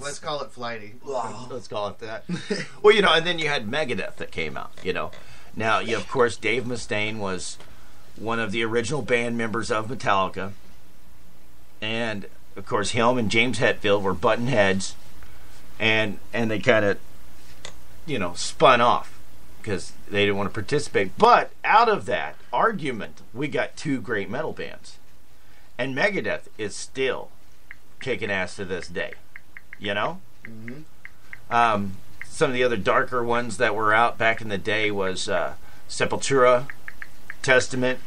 Let's call it flighty. Let's call it that. Well, and then you had Megadeth that came out, Now, of course, Dave Mustaine was one of the original band members of Metallica. And, of course, him and James Hetfield were button heads. And they kind of, spun off because they didn't want to participate. But out of that argument, we got two great metal bands. And Megadeth is still kicking ass to this day. Mm-hmm. Some of the other darker ones that were out back in the day was Sepultura, Testament,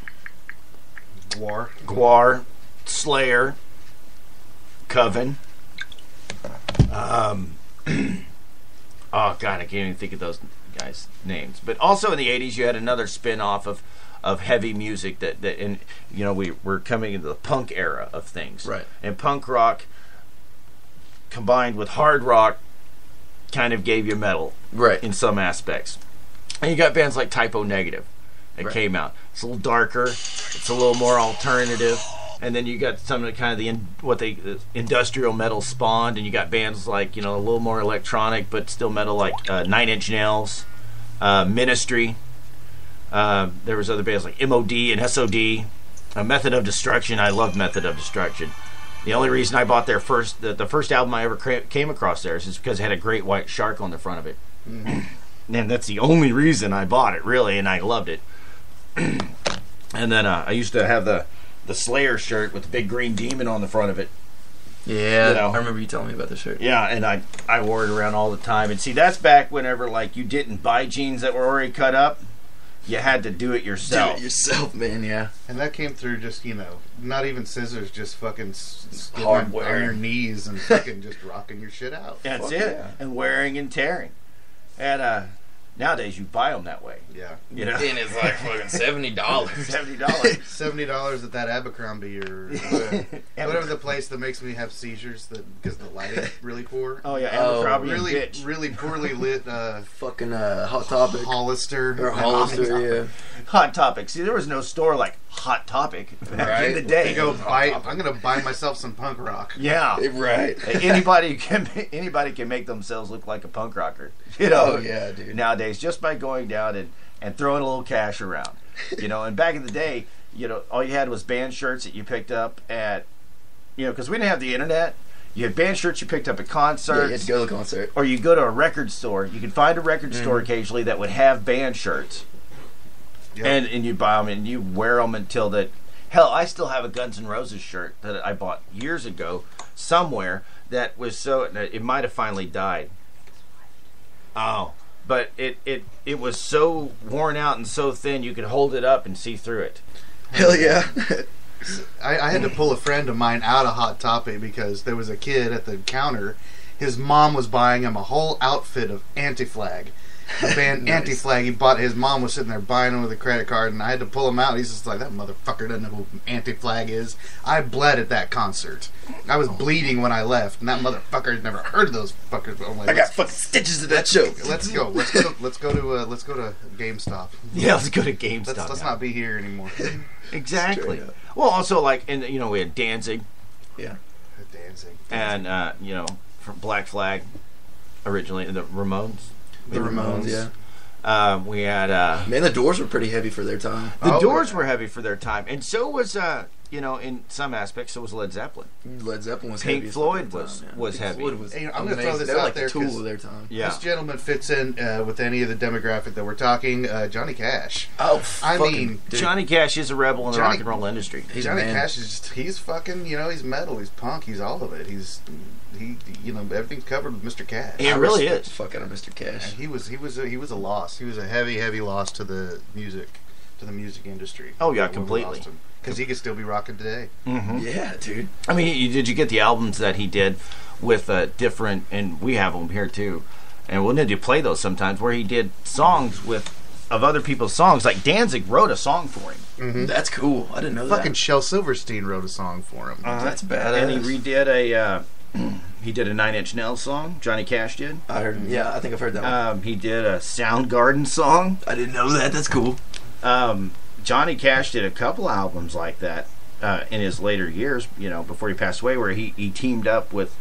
Gwar, Slayer, Coven. Oh God, I can't even think of those guys' names. But also in the 80s, you had another spin-off of heavy music that we were coming into the punk era of things. Right. And punk rock combined with hard rock kind of gave you metal. Right. In some aspects. And you got bands like Typo Negative that came out. It's a little darker. It's a little more alternative. And then you got some of the kind of the industrial metal spawned, and you got bands like, a little more electronic but still metal, like Nine Inch Nails, Ministry. There was other bands like MOD and SOD, Method of Destruction. I love Method of Destruction. The only reason I bought their the first album I ever came across theirs is because it had a great white shark on the front of it. Mm-hmm. And that's the only reason I bought it, really, and I loved it. And then I used to have the Slayer shirt with the big green demon on the front of it. Yeah, I remember you telling me about the shirt. Yeah, and I wore it around all the time. And see, that's back whenever, you didn't buy jeans that were already cut up. You had to do it yourself. Do it yourself, man, yeah. And that came through just, not even scissors, just fucking hardware on your knees and fucking just rocking your shit out. That's it. Yeah. And wearing and tearing. And nowadays you buy them that way. Yeah. And it's like fucking $70. $70. $70 at that Abercrombie or whatever the place that makes me have seizures because the lighting's really poor. Oh yeah, Abercrombie really, bitch. really poorly lit. Fucking Hot Topic. Hollister. Or Hollister, yeah. Hot Topic. See, there was no store like Hot Topic back in the day. I'm gonna buy myself some punk rock. Yeah, right. Anybody can make themselves look like a punk rocker. Oh yeah, dude. Nowadays, just by going down and throwing a little cash around, And back in the day, all you had was band shirts that you picked up at, because we didn't have the internet. You had band shirts you picked up at concerts. Yeah, you had to go to the concert. Or you go to a record store. You could find a record store occasionally that would have band shirts. Yep. And you buy them and you wear them until that. Hell, I still have a Guns N' Roses shirt that I bought years ago somewhere that was it might have finally died. Oh, but it was so worn out and so thin you could hold it up and see through it. Hell yeah. I had to pull a friend of mine out of Hot Topic because there was a kid at the counter. His mom was buying him a whole outfit of Anti-Flag. The band nice. Anti-Flag. He bought. His mom was sitting there buying him with a credit card, and I had to pull him out. He's just like, that motherfucker doesn't know who Anti-Flag is. I bled at that concert. I was bleeding when I left, and that motherfucker had never heard of those fuckers. But I'm like, I got fucking stitches in that show. Let's go. Let's go to GameStop. Yeah, let's go to GameStop. Let's not be here anymore. Exactly. Well, also we had Danzig. Yeah. Danzig. And from Black Flag, originally the Ramones. The Ramones, yeah. We had man, the Doors were pretty heavy for their time. The Doors were heavy for their time, and so was in some aspects, so was Led Zeppelin. Led Zeppelin was Pink heavy. Floyd was heavy. I'm going to throw this out there. They're like the tool of their time. Yeah. This gentleman fits in with any of the demographic that we're talking. Johnny Cash. Oh, dude. Johnny Cash is a rebel in the rock and roll industry. Johnny Cash is he's fucking, he's metal, he's punk, he's all of it. He everything's covered with Mr. Cash. It really is. Fuck out of Mr. Cash. And he was a loss. He was a heavy loss to the music industry. Oh yeah, completely. Because he could still be rocking today. Mm-hmm. Yeah, dude. I mean, did you get the albums that he did with different? And we have them here too. And we'll need to play those sometimes, where he did songs of other people's songs. Like Danzig wrote a song for him. Mm-hmm. That's cool. I didn't know that. Fucking Shel Silverstein wrote a song for him. That's badass. And he redid he did a 9 Inch Nails song. Johnny Cash did. I heard. Yeah, I think I've heard that one. He did a Soundgarden song. I didn't know that. That's cool. Johnny Cash did a couple albums like that in his later years, before he passed away, where he teamed up with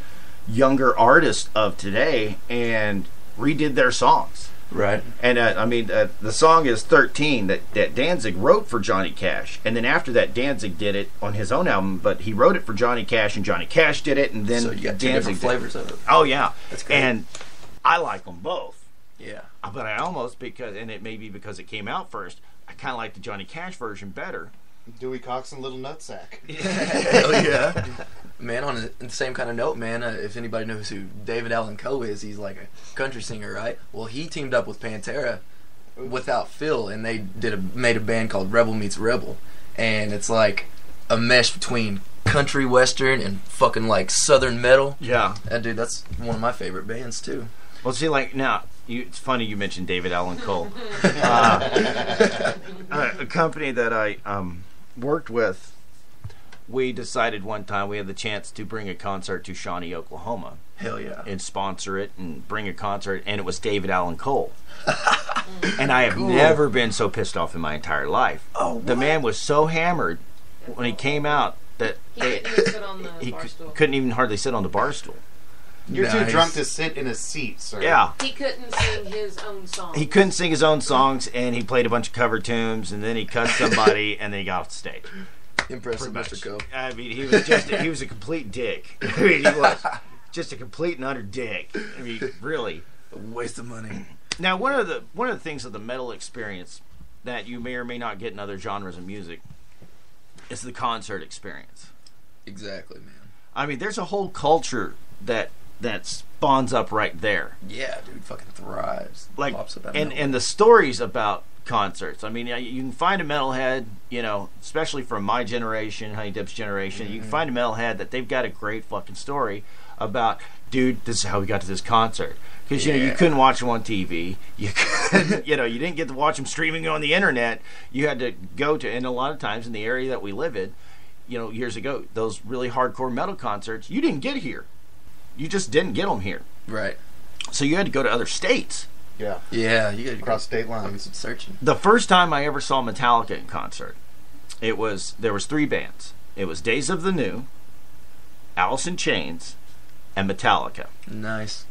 younger artists of today and redid their songs. Right. And the song is 13 that Danzig wrote for Johnny Cash. And then after that, Danzig did it on his own album, but he wrote it for Johnny Cash, and Johnny Cash did it, and then So you got two Danzig different flavors of it. Oh, yeah. That's great. And I like them both. Yeah. But I almost, and it may be because it came out first, I kind of like the Johnny Cash version better. Dewey Cox and Little Nutsack. Hell yeah. Man, on the same kind of note, man, if anybody knows who David Allan Coe is, he's like a country singer, right? Well, he teamed up with Pantera without Phil, and they made a band called Rebel Meets Rebel. And it's like a mesh between country western and fucking like southern metal. Yeah. Dude, that's one of my favorite bands, too. Well, see, like, now, it's funny you mentioned David Allan Coe. A company that I worked with, we decided one time we had the chance to bring a concert to Shawnee, Oklahoma. Hell yeah. And sponsor it and bring a concert, and it was David Allan Coe. And I have never been so pissed off in my entire life. Oh, what? The man was so hammered when he came out that he couldn't even hardly sit on the bar stool. You're too drunk to sit in a seat, sir. Yeah. He couldn't sing his own songs. He couldn't sing his own songs, and he played a bunch of cover tunes, and then he cussed somebody, and then he got off the stage. Impressive, Mr. Coe. I mean, he was a complete dick. I mean, he was just a complete and utter dick. I mean, really. A waste of money. Now, one of the things of the metal experience that you may or may not get in other genres of music is the concert experience. Exactly, man. I mean, there's a whole culture that spawns up right there. Yeah, dude, fucking thrives. Like, Pops up out of and nowhere. the stories about concerts. I mean, you can find a metalhead, you know, especially from my generation, Honey Dip's generation. You can find a metalhead that they've got a great fucking story about, dude, this is how we got to this concert. Because, you know, you couldn't watch them on TV. You couldn't, you know, you didn't get to watch them streaming on the internet. You had to go to, and a lot of times in the area that we live in, you know, years ago, those really hardcore metal concerts, you didn't get here. You just didn't get them here. Right. So you had to go to other states. Yeah. Yeah, you got to Across state lines. searching. The first time I ever saw Metallica in concert, there was 3 bands. It was Days of the New, Alice in Chains, and Metallica. Nice.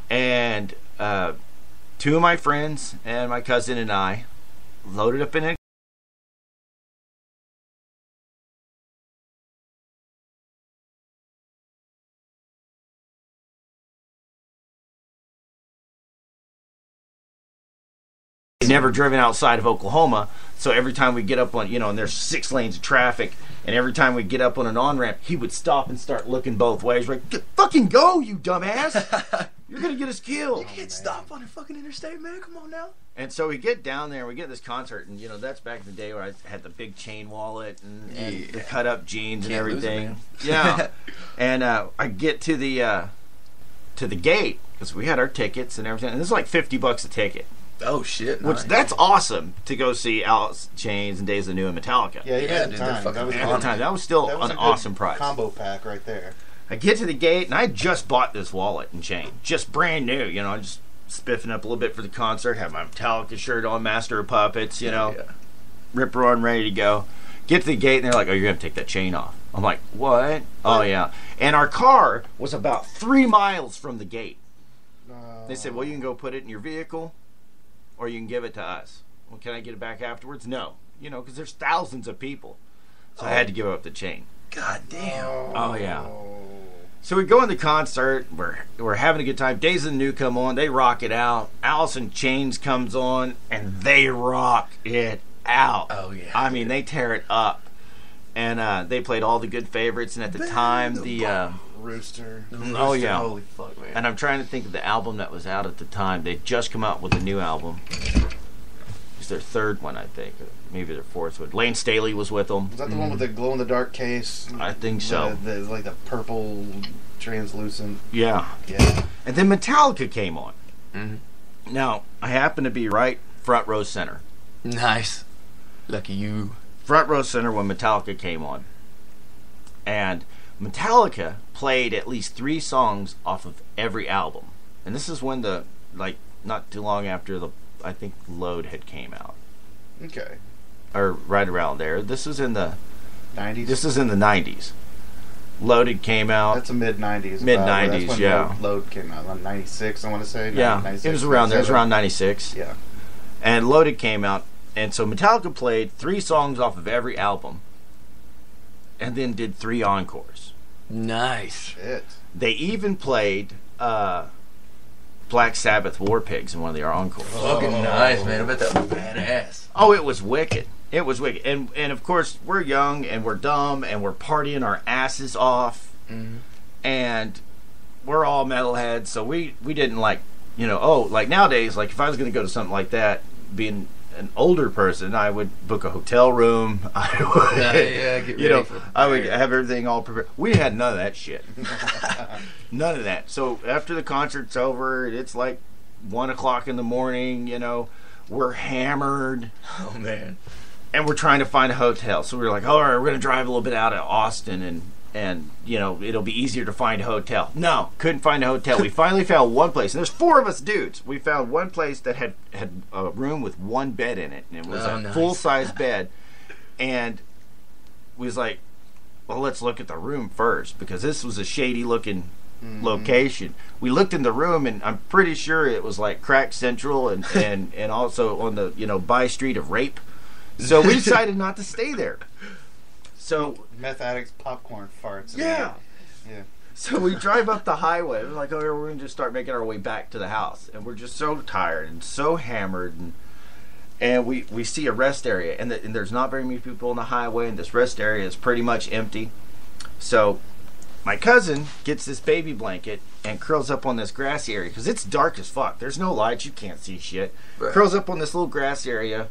And 2 of my friends and my cousin and I loaded up in a never driven outside of Oklahoma, so every time we get up on, you know, and there's 6 lanes of traffic, and every time we get up on an on-ramp, he would stop and start looking both ways. We're like, fucking go, you dumbass! You're gonna get us killed. You can't stop on a fucking interstate, man. Come on now. And so we get down there, and we get this concert, and, you know, that's back in the day where I had the big chain wallet and the cut-up jeans and Can't lose it, everything. man. Yeah. And I get to the gate, because we had our tickets and everything, and this is like $50 a ticket. Oh shit! Which nice. that's awesome to go see Alice Chains and Days of the New and Metallica. Yeah, Yeah, at dude, the they're time. fucking That was, At the time, that was still that was an a good awesome price. combo pack right there. I get to the gate and I just bought this wallet and chain, just brand new. You know, just spiffing up a little bit for the concert. Have my Metallica shirt on, Master of Puppets. You know, Yeah. rip roaring, ready to go. Get to the gate and they're like, "Oh, you're gonna take that chain off." I'm like, "What?" Oh yeah. And our car was about 3 miles from the gate. They said, "Well, you can go put it in your vehicle, or you can give it to us." Well, can I get it back afterwards? No, you know, because there's thousands of people. So I had to give up the chain. God damn. Oh yeah. So we go in the concert. We're having a good time. Days of the New come on. They rock it out. Alice in Chains comes on, and they rock it out. Oh yeah. I mean, they tear it up. And they played all the good favorites. And at the time, the Rooster. oh yeah. Holy fuck, man. And I'm trying to think of the album that was out at the time. They'd just come out with a new album. It's their 3rd one, I think. Or maybe their 4th one. Lane Staley was with them. Was that the one with the glow-in-the-dark case? I think so. Like the purple translucent. Yeah. Yeah. And then Metallica came on. Mm-hmm. Now, I happen to be right front row center. Nice. Lucky you. Front row center when Metallica came on. And Metallica played at least 3 songs off of every album. And this is when not too long after I think Load had came out. Okay. Or right around there. This is in the 90s? This is in the 90s. Loaded came out. That's a mid-90s. Mid-90s, That's when yeah. Load came out. 96, I want to say. Yeah, 96, it was around there. It was 97. around 96. Yeah. And Loaded came out. And so Metallica played 3 songs off of every album. And then did 3 encores. Nice. Shit. They even played Black Sabbath War Pigs in one of their encores. Fucking nice, man. I bet that was badass. Oh, it was wicked. It was wicked. And of course, we're young and we're dumb and we're partying our asses off. Mm-hmm. And we're all metalheads, so we didn't like, like nowadays, like if I was going to go to something like that, being an older person, I would book a hotel room. I would, get ready for I would have everything all prepared. We had none of that shit. None of that. So after the concert's over, it's like 1 o'clock in the morning, we're hammered. Oh, man. And we're trying to find a hotel. So we were like, all right, we're going to drive a little bit out of Austin and it'll be easier to find a hotel. No, couldn't find a hotel. We finally found one place, and there's 4 of us dudes. We found one place that had a room with 1 bed in it, and it was a nice. full-size bed. And we was like, well, let's look at the room first, because this was a shady-looking location. We looked in the room, and I'm pretty sure it was like crack central and also on the by street of rape. So we decided not to stay there. So Meth addicts, popcorn farts. yeah. Yeah. So we drive up the highway. We're like, we're going to just start making our way back to the house. And we're just so tired and so hammered. And we see a rest area. And there's not very many people on the highway. And this rest area is pretty much empty. So my cousin gets this baby blanket and curls up on this grassy area. Because it's dark as fuck. There's no lights. You can't see shit. Right. Curls up on this little grass area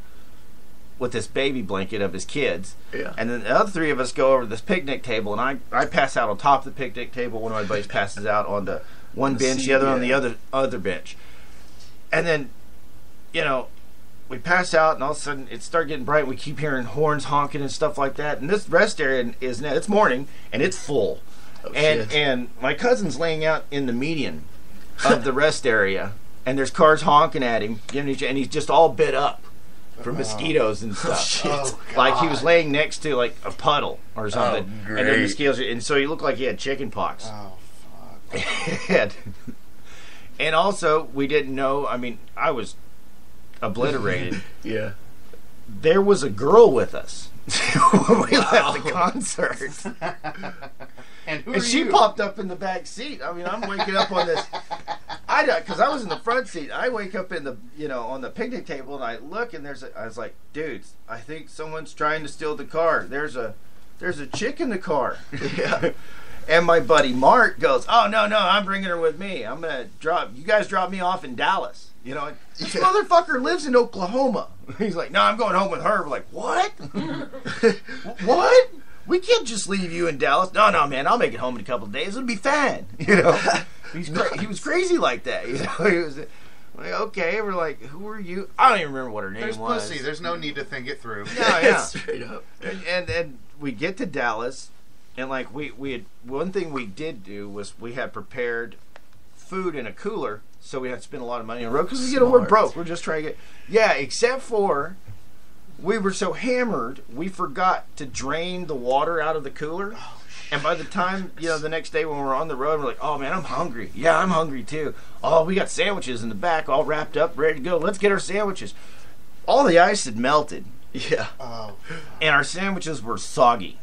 with this baby blanket of his kids. Yeah. And then the other 3 of us go over to this picnic table, and I pass out on top of the picnic table. One of my buddies passes out on the one bench, the other on the other bench. And then, we pass out, and all of a sudden it started getting bright. We keep hearing horns honking and stuff like that. And this rest area is now, it's morning, and it's full. Oh, and shit. and my cousin's laying out in the median of the rest area, and there's cars honking at him, and he's just all bit up from mosquitoes and stuff. Shit. Oh, Like he was laying next to like a puddle or something, Oh, and then great. mosquitoes, and so he looked like he had chicken pox. Oh, fuck. And also, we didn't know. I mean, I was obliterated. Yeah. There was a girl with us when we left the concert. And who And are she you? popped up in the back seat. I mean, I'm waking up on this. Because I was in the front seat. I wake up in the, on the picnic table, and I look, and I was like, dudes, I think someone's trying to steal the car. There's a chick in the car. Yeah. And my buddy Mark goes, oh, no, I'm bringing her with me. I'm going to you guys drop me off in Dallas. This motherfucker lives in Oklahoma. He's like, no, I'm going home with her. We're like, what? What? We can't just leave you in Dallas. No, man, I'll make it home in a couple of days. It'll be fine. He was crazy like that. He was like, okay. We're like, who are you? I don't even remember what her name There's was. pussy. There's no need to think it through. Yeah. Straight up. And we get to Dallas, and like we had, one thing we did do was we had prepared food in a cooler, so we had to spend a lot of money on the road because we're Smart. broke. We're just trying to get except for we were so hammered we forgot to drain the water out of the cooler. And by the time, the next day when we're on the road, we're like, oh, man, I'm hungry. Yeah, I'm hungry, too. Oh, we got sandwiches in the back all wrapped up, ready to go. Let's get our sandwiches. All the ice had melted, Yeah. Oh, and our sandwiches were soggy.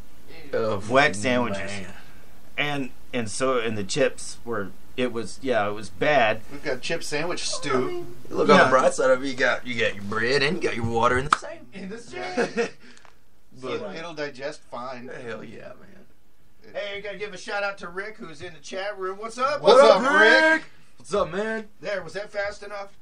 Wet sandwiches. Man. And the chips were, it was bad. we've got chip sandwich stew. Look on the bright side of it, you got your bread and you got your water in the same. In the same. It'll digest fine. Hell yeah, man. Hey, I got to give a shout out to Rick, who's in the chat room. What's up? What's up, Rick? What's up, man? There, was that fast enough?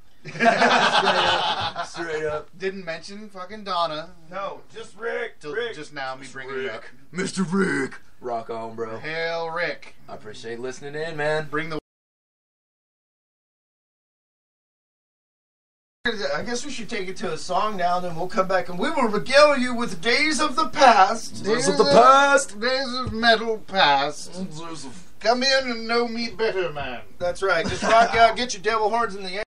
Straight up. Didn't mention fucking Donna. No, just Rick. Till just now, me bringing it up. Mr. Rick. Rock on, bro. Hail, Rick. I appreciate listening in, man. Bring the. I guess we should take it to a song now, and then we'll come back and we will regale you with Days of the Past. Days of the past. Days of metal past. Come in and know me better, man. That's right. Just rock out, get your devil horns in the air.